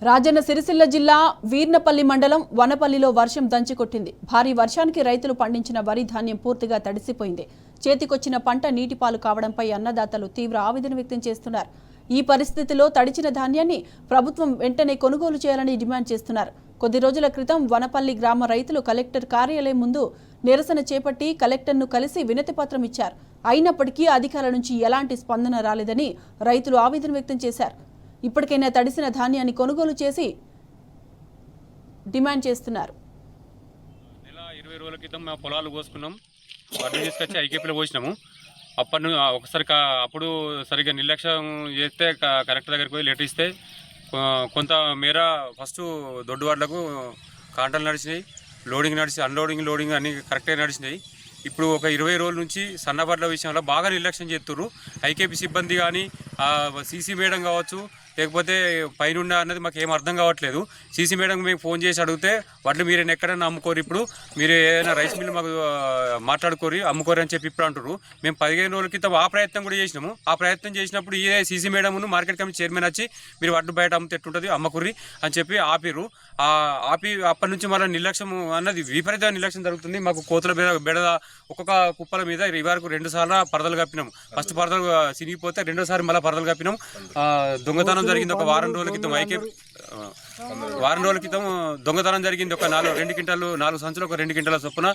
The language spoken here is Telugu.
రాజన్న సిరిసిల్ల జిల్లా వీర్నపల్లి మండలం వనపల్లిలో వర్షం దంచికొట్టింది. భారీ వర్షానికి రైతులు పండించిన వరి ధాన్యం పూర్తిగా తడిసిపోయింది. చేతికొచ్చిన పంట నీటిపాలు కావడంపై అన్నదాతలు తీవ్ర ఆవేదన వ్యక్తం చేస్తున్నారు. ఈ పరిస్థితిలో తడిచిన ధాన్యాన్ని ప్రభుత్వం వెంటనే కొనుగోలు చేయాలని డిమాండ్ చేస్తున్నారు. కొద్ది రోజుల క్రితం వనపల్లి గ్రామ రైతులు కలెక్టర్ కార్యాలయం ముందు నిరసన చేపట్టి కలెక్టర్ను కలిసి వినతిపత్రం ఇచ్చారు. అయినప్పటికీ అధికారుల నుంచి ఎలాంటి స్పందన రాలేదని రైతులు ఆవేదన వ్యక్తం చేశారు. ఇప్పటికైనా తడిసిన ధాన్యాన్ని కొనుగోలు చేసి డిమాండ్ చేస్తున్నారు. నెల 20 రోజుల క్రితం మేము పొలాలు కోసుకున్నాం, వాటిని తీసుకొచ్చి ఐకేపీలో పోసినాము. అప్పటి నుంచి ఒకసారి అప్పుడు సరిగ్గా నిర్లక్ష్యం చేస్తే కలెక్టర్ దగ్గరికి పోయి లెటర్ ఇస్తే కొంత మేర ఫస్ట్ దొడ్డు వాళ్లకు కాంటాలు నడిచినాయి, లోడింగ్ నడిచి అన్లోడింగ్ అన్నీ కరెక్ట్గా నడిచినాయి. ఇప్పుడు ఒక 20 రోజుల నుంచి సన్నబడ్ల విషయంలో బాగా నిర్లక్ష్యం చేస్తున్నారు. ఐకేపీ సిబ్బంది కానీ సీసీ మేడం కావచ్చు, లేకపోతే పైన అన్నది మాకు ఏం అర్థం కావట్లేదు. సీసీ మేడం మేము ఫోన్ చేసి అడిగితే వాళ్ళు మీరైనా ఎక్కడైనా అమ్ముకోరు, ఇప్పుడు మీరు ఏదైనా రైస్ మిల్ మాకు మాట్లాడుకోరి అమ్ముకోరు అని చెప్పి ఇప్పుడు అంటారు. మేము 15 రోజుల క్రితం ఆ ప్రయత్నం కూడా చేసినాము. ఆ ప్రయత్నం చేసినప్పుడు ఈ సీసీ మేడంను మార్కెట్ కమిటీ చైర్మన్ వచ్చి మీరు వడ్డు బయట అమ్మితే ఎట్టుంటుంది అమ్మకుర్రి అని చెప్పి ఆపిరు. ఆపి అప్పటి నుంచి మళ్ళీ నిర్లక్ష్యం అన్నది విపరీత నిర్లక్ష్యం జరుగుతుంది. మాకు కోతుల బెడద ఒక్కొక్క కుప్పల మీద ఈ వరకు 2 సార్లు పరదలు కప్పినాం. ఫస్ట్ పరదలు సినిగిపోతే రెండోసారి మళ్ళీ పరదలు కప్పినాం. దొంగతనం జరిగింది ఒక వారం రోజుల క్రితం. వారం రోజుల క్రితం దొంగతనం జరిగింది. ఒక 2 క్వింటాలు 4 సంచులు ఒక 2 క్వింటాల చొప్పున